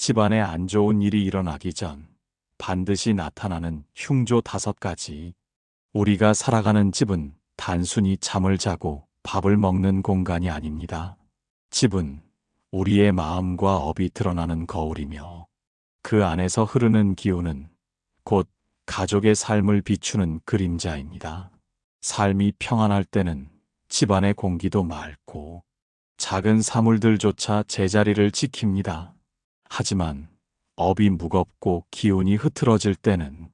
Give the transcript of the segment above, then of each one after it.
집안에 안 좋은 일이 일어나기 전 반드시 나타나는 흉조 5가지. 우리가 살아가는 집은 단순히 잠을 자고 밥을 먹는 공간이 아닙니다. 집은 우리의 마음과 업이 드러나는 거울이며 그 안에서 흐르는 기운은 곧 가족의 삶을 비추는 그림자입니다. 삶이 평안할 때는 집안의 공기도 맑고 작은 사물들조차 제자리를 지킵니다. 하지만 업이 무겁고 기운이 흐트러질 때는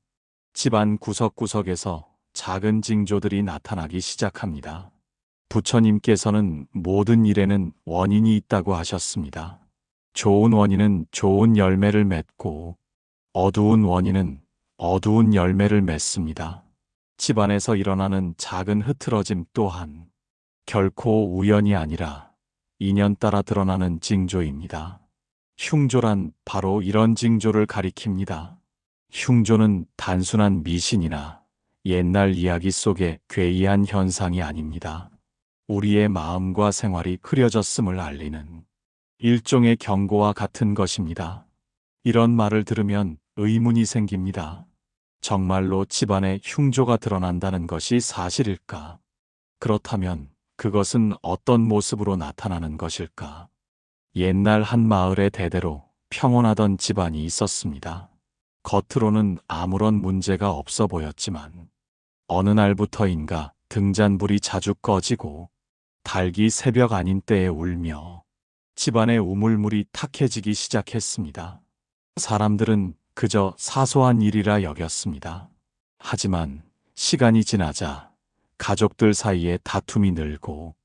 집안 구석구석에서 작은 징조들이 나타나기 시작합니다. 부처님께서는 모든 일에는 원인이 있다고 하셨습니다. 좋은 원인은 좋은 열매를 맺고 어두운 원인은 어두운 열매를 맺습니다. 집안에서 일어나는 작은 흐트러짐 또한 결코 우연이 아니라 인연 따라 드러나는 징조입니다. 흉조란 바로 이런 징조를 가리킵니다. 흉조는 단순한 미신이나 옛날 이야기 속의 괴이한 현상이 아닙니다. 우리의 마음과 생활이 흐려졌음을 알리는 일종의 경고와 같은 것입니다. 이런 말을 들으면 의문이 생깁니다. 정말로 집안에 흉조가 드러난다는 것이 사실일까? 그렇다면 그것은 어떤 모습으로 나타나는 것일까? 옛날 한 마을에 대대로 평온하던 집안이 있었습니다. 겉으로는 아무런 문제가 없어 보였지만 어느 날부터인가 등잔불이 자주 꺼지고 닭이 새벽 아닌 때에 울며 집안의 우물물이 탁해지기 시작했습니다. 사람들은 그저 사소한 일이라 여겼습니다. 하지만 시간이 지나자 가족들 사이에 다툼이 늘고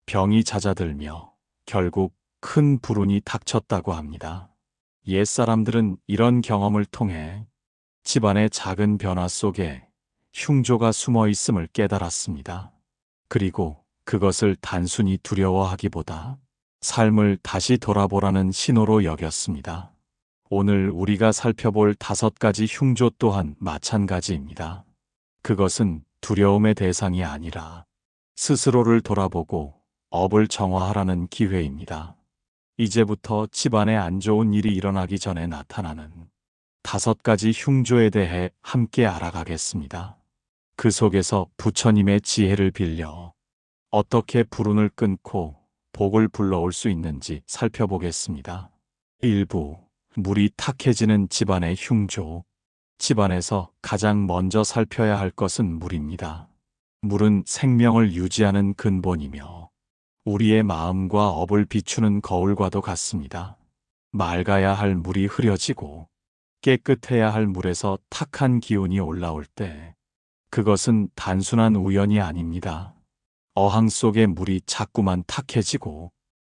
병이 잦아들며 결국 큰 불운이 닥쳤다고 합니다. 옛사람들은 이런 경험을 통해 집안의 작은 변화 속에 흉조가 숨어 있음을 깨달았습니다. 그리고 그것을 단순히 두려워하기보다 삶을 다시 돌아보라는 신호로 여겼습니다. 오늘 우리가 살펴볼 5가지 흉조 또한 마찬가지입니다. 그것은 두려움의 대상이 아니라 스스로를 돌아보고 업을 정화하라는 기회입니다. 이제부터 집안에 안 좋은 일이 일어나기 전에 나타나는 5가지 흉조에 대해 함께 알아가겠습니다. 그 속에서 부처님의 지혜를 빌려 어떻게 불운을 끊고 복을 불러올 수 있는지 살펴보겠습니다. 1부, 물이 탁해지는 집안의 흉조. 집안에서 가장 먼저 살펴야 할 것은 물입니다. 물은 생명을 유지하는 근본이며 우리의 마음과 업을 비추는 거울과도 같습니다. 맑아야 할 물이 흐려지고 깨끗해야 할 물에서 탁한 기운이 올라올 때 그것은 단순한 우연이 아닙니다. 어항 속의 물이 자꾸만 탁해지고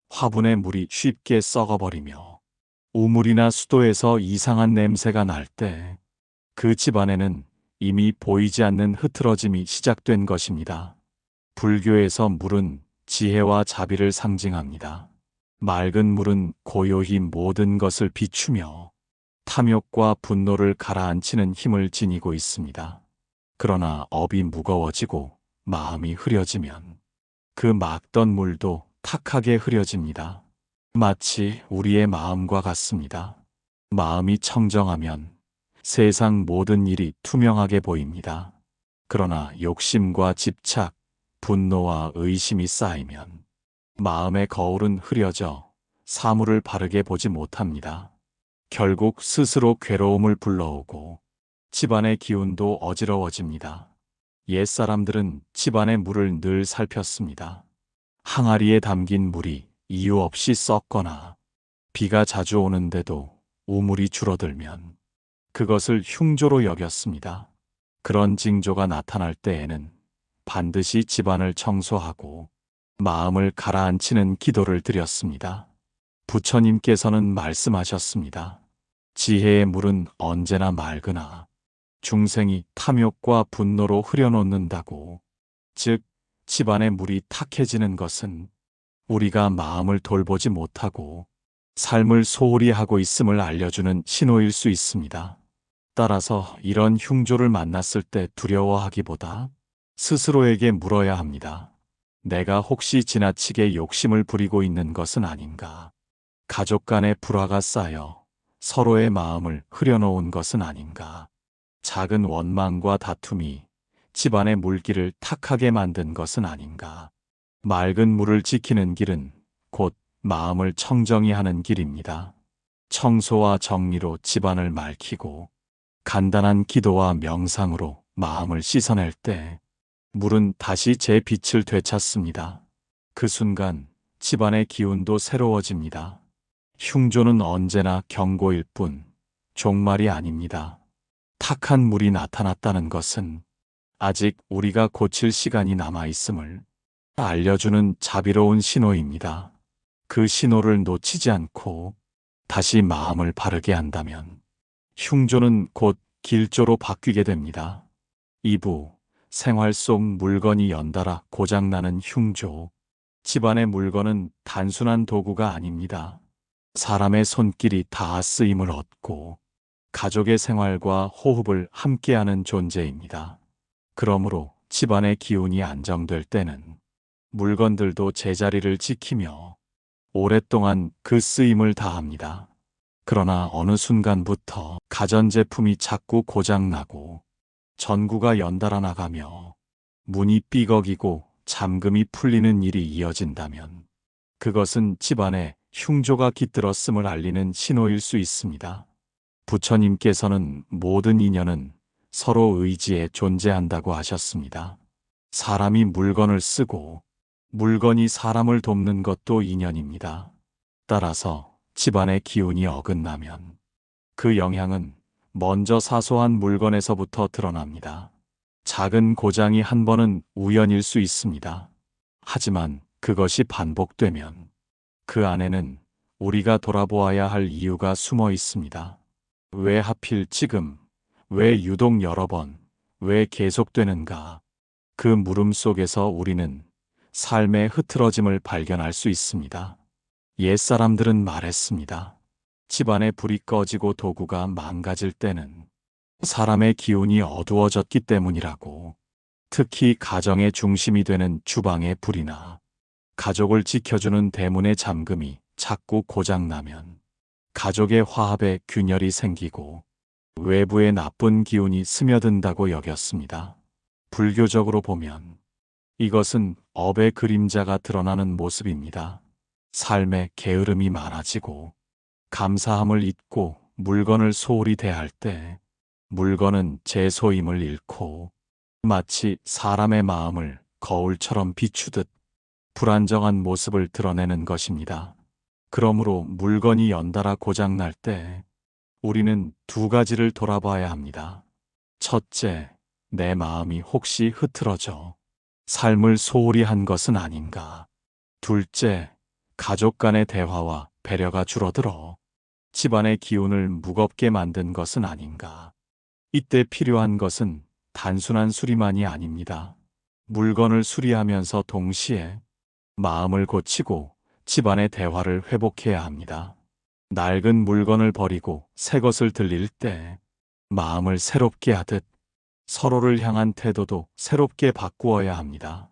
화분의 물이 쉽게 썩어버리며 우물이나 수도에서 이상한 냄새가 날 때 그 집안에는 이미 보이지 않는 흐트러짐이 시작된 것입니다. 불교에서 물은 지혜와 자비를 상징합니다. 맑은 물은 고요히 모든 것을 비추며 탐욕과 분노를 가라앉히는 힘을 지니고 있습니다. 그러나 업이 무거워지고 마음이 흐려지면 그 맑던 물도 탁하게 흐려집니다. 마치 우리의 마음과 같습니다. 마음이 청정하면 세상 모든 일이 투명하게 보입니다. 그러나 욕심과 집착, 분노와 의심이 쌓이면 마음의 거울은 흐려져 사물을 바르게 보지 못합니다. 결국 스스로 괴로움을 불러오고 집안의 기운도 어지러워집니다. 옛사람들은 집안의 물을 늘 살폈습니다. 항아리에 담긴 물이 이유 없이 썩거나 비가 자주 오는데도 우물이 줄어들면 그것을 흉조로 여겼습니다. 그런 징조가 나타날 때에는 반드시 집안을 청소하고 마음을 가라앉히는 기도를 드렸습니다. 부처님께서는 말씀하셨습니다. 지혜의 물은 언제나 맑으나 중생이 탐욕과 분노로 흐려놓는다고. 즉, 집안의 물이 탁해지는 것은 우리가 마음을 돌보지 못하고 삶을 소홀히 하고 있음을 알려주는 신호일 수 있습니다. 따라서 이런 흉조를 만났을 때 두려워하기보다 스스로에게 물어야 합니다. 내가 혹시 지나치게 욕심을 부리고 있는 것은 아닌가? 가족 간의 불화가 쌓여 서로의 마음을 흐려놓은 것은 아닌가. 작은 원망과 다툼이 집안의 물기를 탁하게 만든 것은 아닌가. 맑은 물을 지키는 길은 곧 마음을 청정히 하는 길입니다. 청소와 정리로 집안을 맑히고 간단한 기도와 명상으로 마음을 씻어낼 때 물은 다시 제 빛을 되찾습니다. 그 순간 집안의 기운도 새로워집니다. 흉조는 언제나 경고일 뿐 종말이 아닙니다. 탁한 물이 나타났다는 것은 아직 우리가 고칠 시간이 남아 있음을 알려주는 자비로운 신호입니다. 그 신호를 놓치지 않고 다시 마음을 바르게 한다면 흉조는 곧 길조로 바뀌게 됩니다. 2부 생활 속 물건이 연달아 고장나는 흉조. 집안의 물건은 단순한 도구가 아닙니다. 사람의 손길이 다 쓰임을 얻고 가족의 생활과 호흡을 함께하는 존재입니다. 그러므로 집안의 기운이 안정될 때는 물건들도 제자리를 지키며 오랫동안 그 쓰임을 다합니다. 그러나 어느 순간부터 가전제품이 자꾸 고장나고 전구가 연달아 나가며 문이 삐걱이고 잠금이 풀리는 일이 이어진다면 그것은 집안에 흉조가 깃들었음을 알리는 신호일 수 있습니다. 부처님께서는 모든 인연은 서로 의지에 존재한다고 하셨습니다. 사람이 물건을 쓰고 물건이 사람을 돕는 것도 인연입니다. 따라서 집안의 기운이 어긋나면 그 영향은 먼저 사소한 물건에서부터 드러납니다. 작은 고장이 한 번은 우연일 수 있습니다. 하지만 그것이 반복되면 그 안에는 우리가 돌아보아야 할 이유가 숨어 있습니다. 왜 하필 지금, 왜 유독 여러 번, 왜 계속되는가? 그 물음 속에서 우리는 삶의 흐트러짐을 발견할 수 있습니다. 옛사람들은 말했습니다. 집안에 불이 꺼지고 도구가 망가질 때는 사람의 기운이 어두워졌기 때문이라고. 특히 가정의 중심이 되는 주방의 불이나 가족을 지켜주는 대문의 잠금이 자꾸 고장나면 가족의 화합에 균열이 생기고 외부의 나쁜 기운이 스며든다고 여겼습니다. 불교적으로 보면 이것은 업의 그림자가 드러나는 모습입니다. 삶에 게으름이 많아지고 감사함을 잊고 물건을 소홀히 대할 때 물건은 제 소임을 잃고 마치 사람의 마음을 거울처럼 비추듯 불안정한 모습을 드러내는 것입니다. 그러므로 물건이 연달아 고장날 때 우리는 두 가지를 돌아봐야 합니다. 첫째, 내 마음이 혹시 흐트러져 삶을 소홀히 한 것은 아닌가. 둘째, 가족 간의 대화와 배려가 줄어들어 집안의 기운을 무겁게 만든 것은 아닌가. 이때 필요한 것은 단순한 수리만이 아닙니다. 물건을 수리하면서 동시에 마음을 고치고 집안의 대화를 회복해야 합니다. 낡은 물건을 버리고 새 것을 들릴 때 마음을 새롭게 하듯 서로를 향한 태도도 새롭게 바꾸어야 합니다.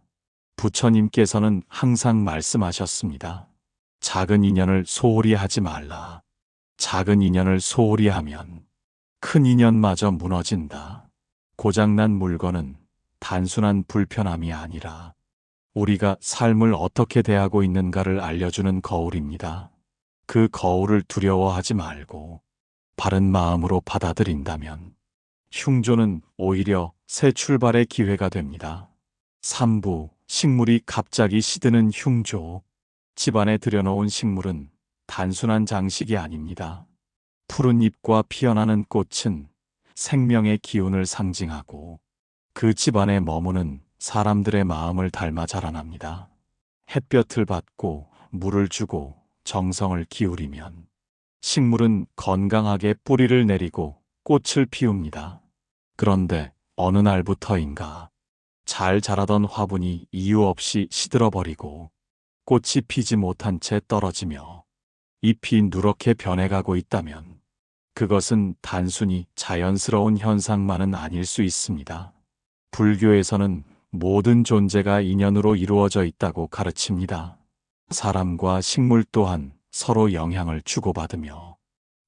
부처님께서는 항상 말씀하셨습니다. 작은 인연을 소홀히 하지 말라. 작은 인연을 소홀히 하면 큰 인연마저 무너진다. 고장난 물건은 단순한 불편함이 아니라 우리가 삶을 어떻게 대하고 있는가를 알려주는 거울입니다. 그 거울을 두려워하지 말고 바른 마음으로 받아들인다면 흉조는 오히려 새 출발의 기회가 됩니다. 3부 식물이 갑자기 시드는 흉조. 집안에 들여놓은 식물은 단순한 장식이 아닙니다. 푸른 잎과 피어나는 꽃은 생명의 기운을 상징하고 그 집안에 머무는 사람들의 마음을 닮아 자라납니다. 햇볕을 받고 물을 주고 정성을 기울이면 식물은 건강하게 뿌리를 내리고 꽃을 피웁니다. 그런데 어느 날부터인가 잘 자라던 화분이 이유 없이 시들어버리고 꽃이 피지 못한 채 떨어지며 잎이 누렇게 변해가고 있다면 그것은 단순히 자연스러운 현상만은 아닐 수 있습니다. 불교에서는 모든 존재가 인연으로 이루어져 있다고 가르칩니다. 사람과 식물 또한 서로 영향을 주고받으며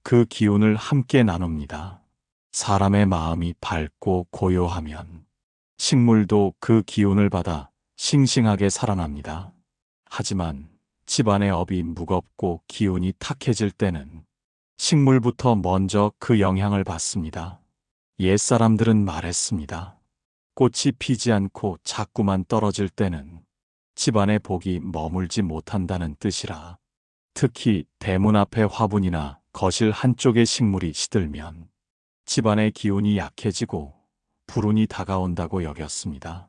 그 기운을 함께 나눕니다. 사람의 마음이 밝고 고요하면 식물도 그 기운을 받아 싱싱하게 살아납니다. 하지만 집안의 업이 무겁고 기운이 탁해질 때는 식물부터 먼저 그 영향을 받습니다. 옛사람들은 말했습니다. 꽃이 피지 않고 자꾸만 떨어질 때는 집안의 복이 머물지 못한다는 뜻이라. 특히 대문 앞에 화분이나 거실 한쪽에 식물이 시들면 집안의 기운이 약해지고 불운이 다가온다고 여겼습니다.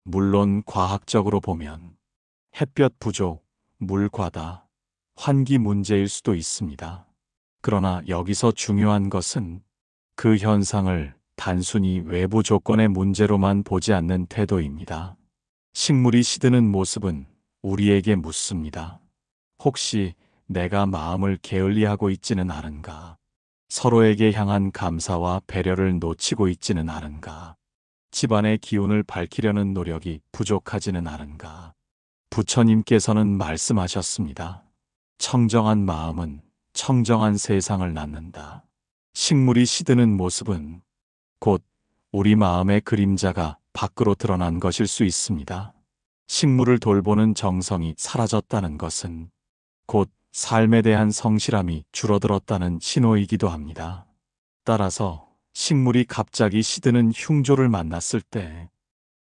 물론 과학적으로 보면 햇볕 부족, 물 과다, 환기 문제일 수도 있습니다. 그러나 여기서 중요한 것은 그 현상을 단순히 외부 조건의 문제로만 보지 않는 태도입니다. 식물이 시드는 모습은 우리에게 묻습니다. 혹시 내가 마음을 게을리하고 있지는 않은가? 서로에게 향한 감사와 배려를 놓치고 있지는 않은가? 집안의 기운을 밝히려는 노력이 부족하지는 않은가? 부처님께서는 말씀하셨습니다. 청정한 마음은 청정한 세상을 낳는다. 식물이 시드는 모습은 곧 우리 마음의 그림자가 밖으로 드러난 것일 수 있습니다. 식물을 돌보는 정성이 사라졌다는 것은 곧 삶에 대한 성실함이 줄어들었다는 신호이기도 합니다. 따라서 식물이 갑자기 시드는 흉조를 만났을 때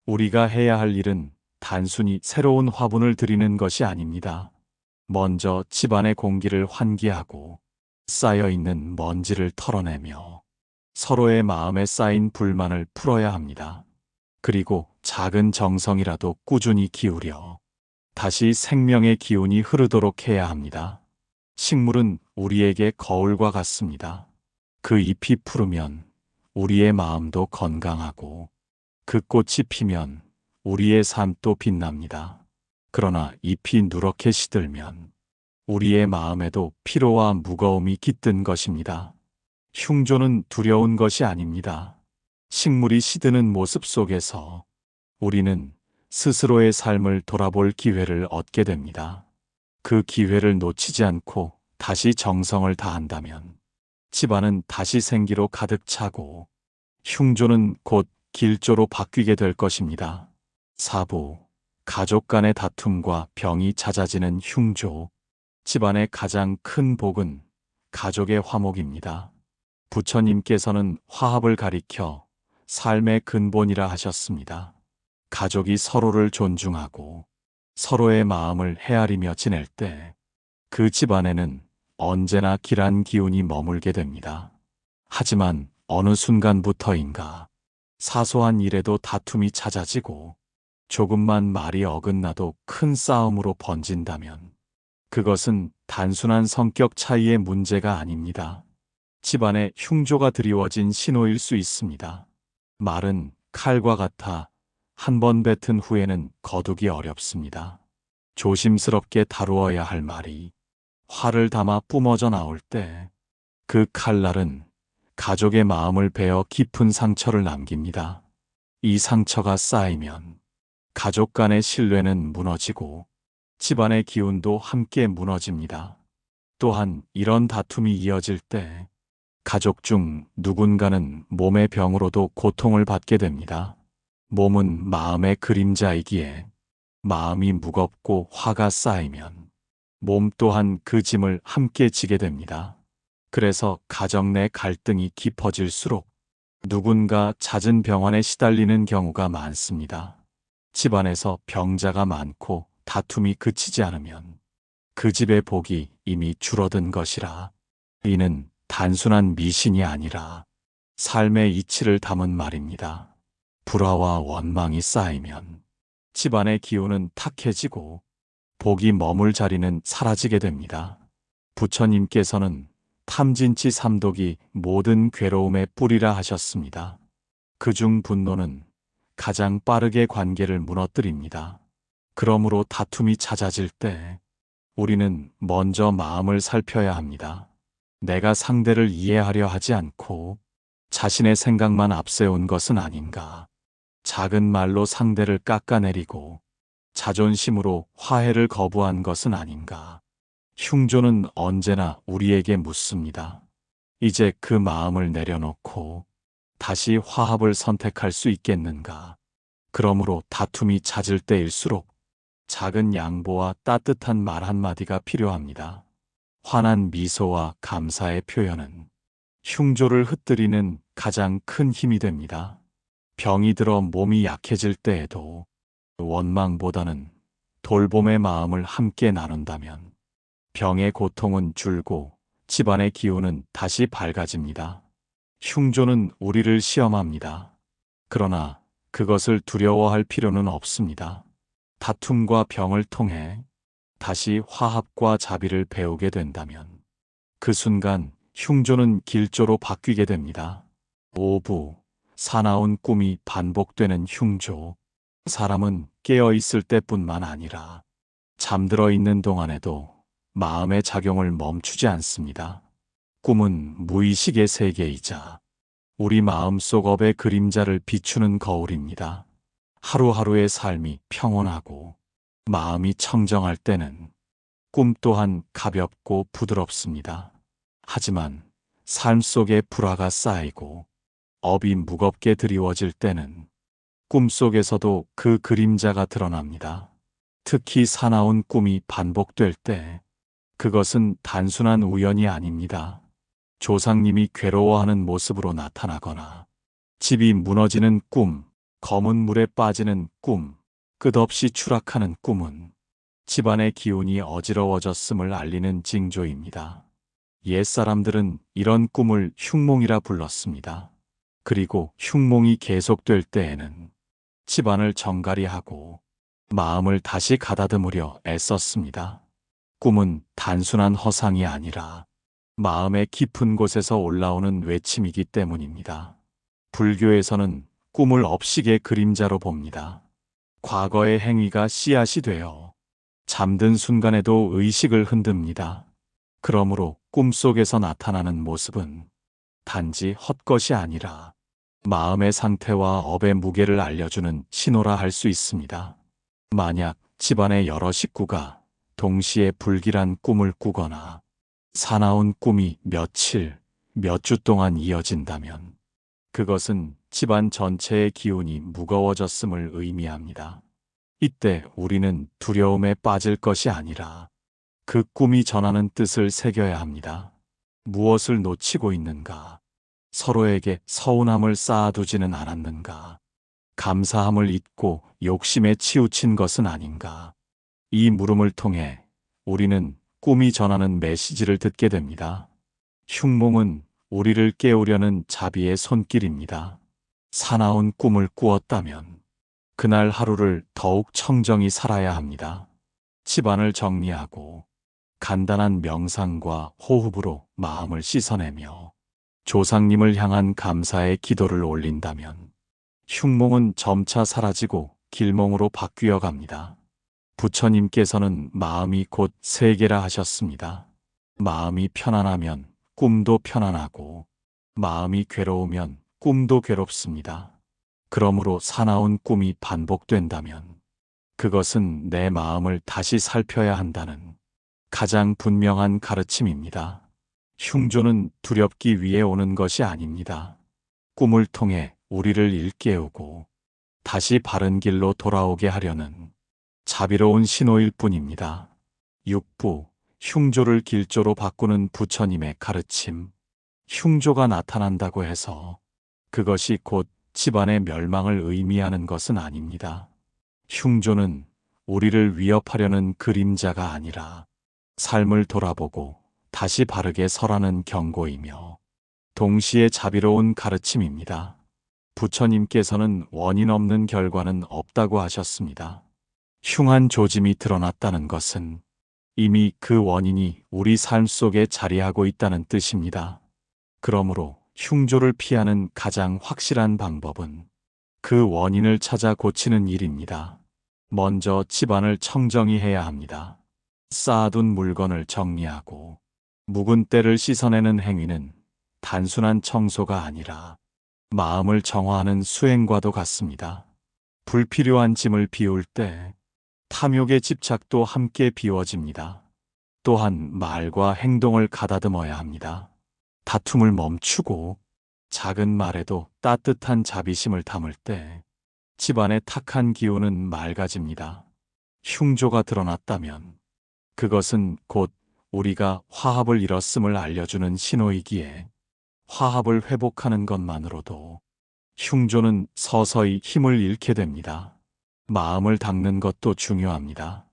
우리가 해야 할 일은 단순히 새로운 화분을 들이는 것이 아닙니다. 먼저 집안의 공기를 환기하고 쌓여있는 먼지를 털어내며 서로의 마음에 쌓인 불만을 풀어야 합니다. 그리고 작은 정성이라도 꾸준히 기울여 다시 생명의 기운이 흐르도록 해야 합니다. 식물은 우리에게 거울과 같습니다. 그 잎이 푸르면 우리의 마음도 건강하고 그 꽃이 피면 우리의 삶도 빛납니다. 그러나 잎이 누렇게 시들면 우리의 마음에도 피로와 무거움이 깃든 것입니다. 흉조는 두려운 것이 아닙니다. 식물이 시드는 모습 속에서 우리는 스스로의 삶을 돌아볼 기회를 얻게 됩니다. 그 기회를 놓치지 않고 다시 정성을 다한다면 집안은 다시 생기로 가득 차고 흉조는 곧 길조로 바뀌게 될 것입니다. 사부, 가족 간의 다툼과 병이 잦아지는 흉조. 집안의 가장 큰 복은 가족의 화목입니다. 부처님께서는 화합을 가리켜 삶의 근본이라 하셨습니다. 가족이 서로를 존중하고 서로의 마음을 헤아리며 지낼 때 그 집안에는 언제나 길한 기운이 머물게 됩니다. 하지만 어느 순간부터인가 사소한 일에도 다툼이 잦아지고 조금만 말이 어긋나도 큰 싸움으로 번진다면 그것은 단순한 성격 차이의 문제가 아닙니다. 집안에 흉조가 드리워진 신호일 수 있습니다. 말은 칼과 같아 한 번 뱉은 후에는 거두기 어렵습니다. 조심스럽게 다루어야 할 말이 화를 담아 뿜어져 나올 때 그 칼날은 가족의 마음을 베어 깊은 상처를 남깁니다. 이 상처가 쌓이면 가족 간의 신뢰는 무너지고 집안의 기운도 함께 무너집니다. 또한 이런 다툼이 이어질 때 가족 중 누군가는 몸의 병으로도 고통을 받게 됩니다. 몸은 마음의 그림자이기에 마음이 무겁고 화가 쌓이면 몸 또한 그 짐을 함께 지게 됩니다. 그래서 가정 내 갈등이 깊어질수록 누군가 잦은 병환에 시달리는 경우가 많습니다. 집안에서 병자가 많고 다툼이 그치지 않으면 그 집의 복이 이미 줄어든 것이라. 이는 단순한 미신이 아니라 삶의 이치를 담은 말입니다. 불화와 원망이 쌓이면 집안의 기운은 탁해지고 복이 머물 자리는 사라지게 됩니다. 부처님께서는 탐진치 삼독이 모든 괴로움의 뿌리라 하셨습니다. 그중 분노는 가장 빠르게 관계를 무너뜨립니다. 그러므로 다툼이 잦아질 때 우리는 먼저 마음을 살펴야 합니다. 내가 상대를 이해하려 하지 않고 자신의 생각만 앞세운 것은 아닌가. 작은 말로 상대를 깎아내리고 자존심으로 화해를 거부한 것은 아닌가. 흉조는 언제나 우리에게 묻습니다. 이제 그 마음을 내려놓고 다시 화합을 선택할 수 있겠는가? 그러므로 다툼이 잦을 때일수록 작은 양보와 따뜻한 말 한마디가 필요합니다. 환한 미소와 감사의 표현은 흉조를 흩뜨리는 가장 큰 힘이 됩니다. 병이 들어 몸이 약해질 때에도 원망보다는 돌봄의 마음을 함께 나눈다면 병의 고통은 줄고 집안의 기운은 다시 밝아집니다. 흉조는 우리를 시험합니다. 그러나 그것을 두려워할 필요는 없습니다. 다툼과 병을 통해 다시 화합과 자비를 배우게 된다면 그 순간 흉조는 길조로 바뀌게 됩니다. 오부, 사나운 꿈이 반복되는 흉조. 사람은 깨어 있을 때뿐만 아니라 잠들어 있는 동안에도 마음의 작용을 멈추지 않습니다. 꿈은 무의식의 세계이자 우리 마음속 업의 그림자를 비추는 거울입니다. 하루하루의 삶이 평온하고 마음이 청정할 때는 꿈 또한 가볍고 부드럽습니다. 하지만 삶 속에 불화가 쌓이고 업이 무겁게 드리워질 때는 꿈속에서도 그 그림자가 드러납니다. 특히 사나운 꿈이 반복될 때 그것은 단순한 우연이 아닙니다. 조상님이 괴로워하는 모습으로 나타나거나 집이 무너지는 꿈, 검은 물에 빠지는 꿈, 끝없이 추락하는 꿈은 집안의 기운이 어지러워졌음을 알리는 징조입니다. 옛사람들은 이런 꿈을 흉몽이라 불렀습니다. 그리고 흉몽이 계속될 때에는 집안을 정갈이하고 마음을 다시 가다듬으려 애썼습니다. 꿈은 단순한 허상이 아니라 마음의 깊은 곳에서 올라오는 외침이기 때문입니다. 불교에서는 꿈을 업식의 그림자로 봅니다. 과거의 행위가 씨앗이 되어 잠든 순간에도 의식을 흔듭니다. 그러므로 꿈속에서 나타나는 모습은 단지 헛것이 아니라 마음의 상태와 업의 무게를 알려주는 신호라 할 수 있습니다. 만약 집안의 여러 식구가 동시에 불길한 꿈을 꾸거나 사나운 꿈이 며칠, 몇 주 동안 이어진다면 그것은 집안 전체의 기운이 무거워졌음을 의미합니다. 이때 우리는 두려움에 빠질 것이 아니라 그 꿈이 전하는 뜻을 새겨야 합니다. 무엇을 놓치고 있는가? 서로에게 서운함을 쌓아두지는 않았는가? 감사함을 잊고 욕심에 치우친 것은 아닌가? 이 물음을 통해 우리는 꿈이 전하는 메시지를 듣게 됩니다. 흉몽은 우리를 깨우려는 자비의 손길입니다. 사나운 꿈을 꾸었다면 그날 하루를 더욱 청정히 살아야 합니다. 집안을 정리하고 간단한 명상과 호흡으로 마음을 씻어내며 조상님을 향한 감사의 기도를 올린다면 흉몽은 점차 사라지고 길몽으로 바뀌어 갑니다. 부처님께서는 마음이 곧 세계라 하셨습니다. 마음이 편안하면 꿈도 편안하고 마음이 괴로우면 꿈도 괴롭습니다. 그러므로 사나운 꿈이 반복된다면 그것은 내 마음을 다시 살펴야 한다는 가장 분명한 가르침입니다. 흉조는 두렵기 위해 오는 것이 아닙니다. 꿈을 통해 우리를 일깨우고 다시 바른 길로 돌아오게 하려는 자비로운 신호일 뿐입니다. 6부, 흉조를 길조로 바꾸는 부처님의 가르침. 흉조가 나타난다고 해서 그것이 곧 집안의 멸망을 의미하는 것은 아닙니다. 흉조는 우리를 위협하려는 그림자가 아니라 삶을 돌아보고 다시 바르게 서라는 경고이며 동시에 자비로운 가르침입니다. 부처님께서는 원인 없는 결과는 없다고 하셨습니다. 흉한 조짐이 드러났다는 것은 이미 그 원인이 우리 삶 속에 자리하고 있다는 뜻입니다. 그러므로 흉조를 피하는 가장 확실한 방법은 그 원인을 찾아 고치는 일입니다. 먼저 집안을 청정히 해야 합니다. 쌓아둔 물건을 정리하고 묵은 때를 씻어내는 행위는 단순한 청소가 아니라 마음을 정화하는 수행과도 같습니다. 불필요한 짐을 비울 때 탐욕의 집착도 함께 비워집니다. 또한 말과 행동을 가다듬어야 합니다. 다툼을 멈추고 작은 말에도 따뜻한 자비심을 담을 때 집안의 탁한 기운은 맑아집니다. 흉조가 드러났다면 그것은 곧 우리가 화합을 잃었음을 알려주는 신호이기에 화합을 회복하는 것만으로도 흉조는 서서히 힘을 잃게 됩니다. 마음을 닦는 것도 중요합니다.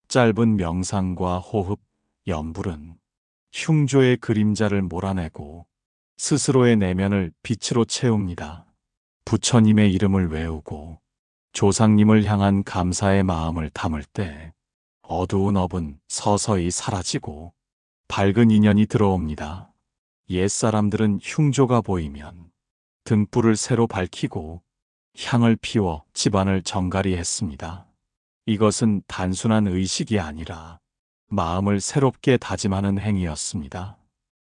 짧은 명상과 호흡, 염불은 흉조의 그림자를 몰아내고 스스로의 내면을 빛으로 채웁니다. 부처님의 이름을 외우고 조상님을 향한 감사의 마음을 담을 때 어두운 업은 서서히 사라지고 밝은 인연이 들어옵니다. 옛사람들은 흉조가 보이면 등불을 새로 밝히고 향을 피워 집안을 정갈히 했습니다. 이것은 단순한 의식이 아니라 마음을 새롭게 다짐하는 행위였습니다.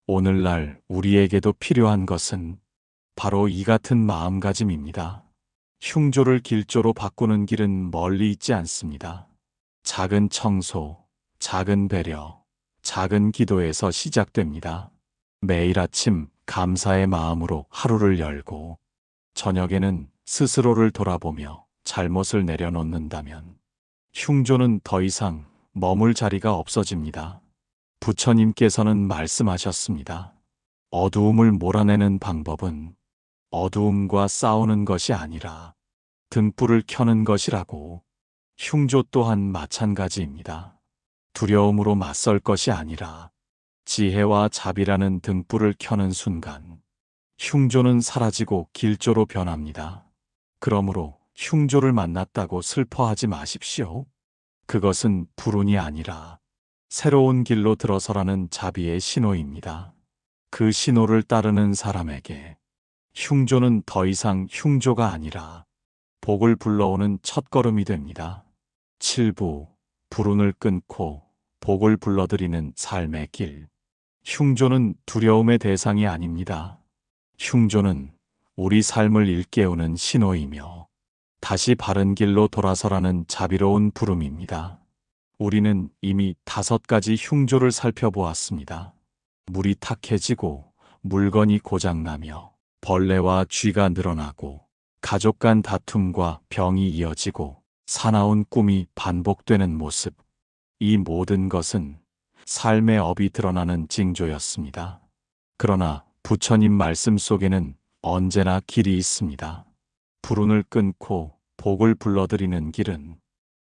오늘날 우리에게도 필요한 것은 바로 이 같은 마음가짐입니다. 흉조를 길조로 바꾸는 길은 멀리 있지 않습니다. 작은 청소, 작은 배려, 작은 기도에서 시작됩니다. 매일 아침 감사의 마음으로 하루를 열고 저녁에는 스스로를 돌아보며 잘못을 내려놓는다면 흉조는 더 이상 머물 자리가 없어집니다. 부처님께서는 말씀하셨습니다. 어두움을 몰아내는 방법은 어두움과 싸우는 것이 아니라 등불을 켜는 것이라고. 흉조 또한 마찬가지입니다. 두려움으로 맞설 것이 아니라 지혜와 자비라는 등불을 켜는 순간 흉조는 사라지고 길조로 변합니다. 그러므로 흉조를 만났다고 슬퍼하지 마십시오. 그것은 불운이 아니라 새로운 길로 들어서라는 자비의 신호입니다. 그 신호를 따르는 사람에게 흉조는 더 이상 흉조가 아니라 복을 불러오는 첫걸음이 됩니다. 7부 불운을 끊고 복을 불러들이는 삶의 길. 흉조는 두려움의 대상이 아닙니다. 흉조는 우리 삶을 일깨우는 신호이며 다시 바른 길로 돌아서라는 자비로운 부름입니다. 우리는 이미 5가지 흉조를 살펴보았습니다. 물이 탁해지고 물건이 고장나며 벌레와 쥐가 늘어나고 가족 간 다툼과 병이 이어지고 사나운 꿈이 반복되는 모습. 이 모든 것은 삶의 업이 드러나는 징조였습니다. 그러나 부처님 말씀 속에는 언제나 길이 있습니다. 불운을 끊고 복을 불러들이는 길은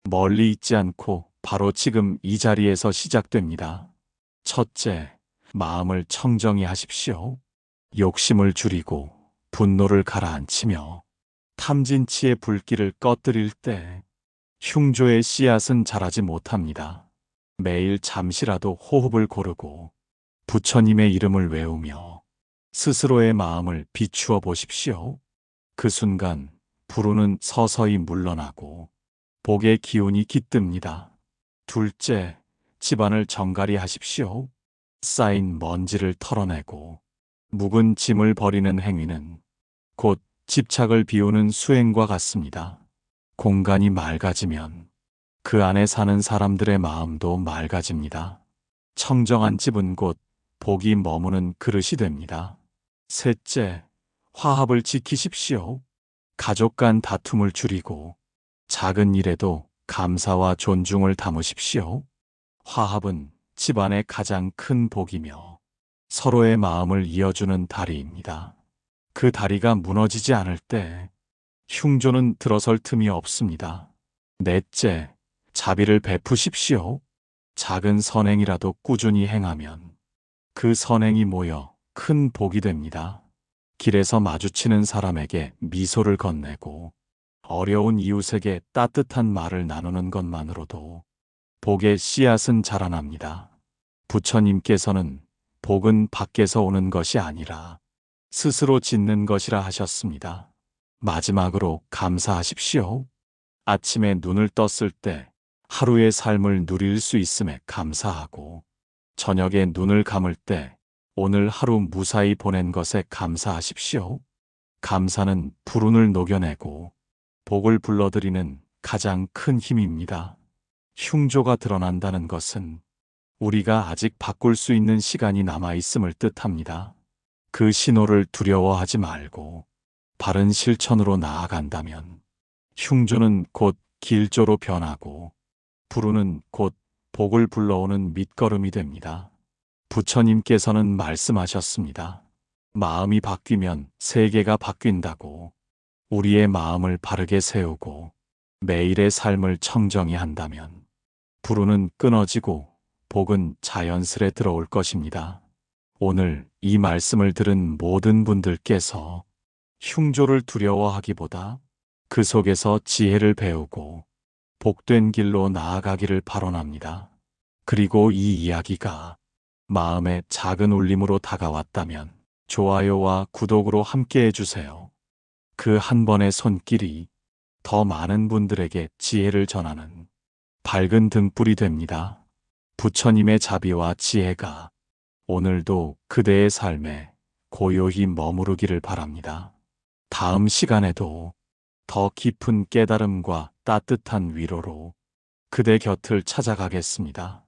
멀리 있지 않고 바로 지금 이 자리에서 시작됩니다. 첫째, 마음을 청정히 하십시오. 욕심을 줄이고 분노를 가라앉히며 탐진치의 불길을 꺼뜨릴 때 흉조의 씨앗은 자라지 못합니다. 매일 잠시라도 호흡을 고르고 부처님의 이름을 외우며 스스로의 마음을 비추어 보십시오. 그 순간 불운은 서서히 물러나고 복의 기운이 깃듭니다. 둘째, 집안을 정갈히 하십시오. 쌓인 먼지를 털어내고 묵은 짐을 버리는 행위는 곧 집착을 비우는 수행과 같습니다. 공간이 맑아지면 그 안에 사는 사람들의 마음도 맑아집니다. 청정한 집은 곧 복이 머무는 그릇이 됩니다. 셋째, 화합을 지키십시오. 가족 간 다툼을 줄이고 작은 일에도 감사와 존중을 담으십시오. 화합은 집안의 가장 큰 복이며 서로의 마음을 이어주는 다리입니다. 그 다리가 무너지지 않을 때 흉조는 들어설 틈이 없습니다. 넷째, 자비를 베푸십시오. 작은 선행이라도 꾸준히 행하면 그 선행이 모여 큰 복이 됩니다. 길에서 마주치는 사람에게 미소를 건네고 어려운 이웃에게 따뜻한 말을 나누는 것만으로도 복의 씨앗은 자라납니다. 부처님께서는 복은 밖에서 오는 것이 아니라 스스로 짓는 것이라 하셨습니다. 마지막으로 감사하십시오. 아침에 눈을 떴을 때 하루의 삶을 누릴 수 있음에 감사하고 저녁에 눈을 감을 때 오늘 하루 무사히 보낸 것에 감사하십시오. 감사는 불운을 녹여내고 복을 불러들이는 가장 큰 힘입니다. 흉조가 드러난다는 것은 우리가 아직 바꿀 수 있는 시간이 남아 있음을 뜻합니다. 그 신호를 두려워하지 말고 바른 실천으로 나아간다면 흉조는 곧 길조로 변하고 불운은 곧 복을 불러오는 밑거름이 됩니다. 부처님께서는 말씀하셨습니다. 마음이 바뀌면 세계가 바뀐다고. 우리의 마음을 바르게 세우고 매일의 삶을 청정히 한다면 불운은 끊어지고 복은 자연스레 들어올 것입니다. 오늘 이 말씀을 들은 모든 분들께서 흉조를 두려워하기보다 그 속에서 지혜를 배우고 복된 길로 나아가기를 발언합니다. 그리고 이 이야기가 마음의 작은 울림으로 다가왔다면 좋아요와 구독으로 함께 해주세요. 그 한 번의 손길이 더 많은 분들에게 지혜를 전하는 밝은 등불이 됩니다. 부처님의 자비와 지혜가 오늘도 그대의 삶에 고요히 머무르기를 바랍니다. 다음 시간에도 더 깊은 깨달음과 따뜻한 위로로 그대 곁을 찾아가겠습니다.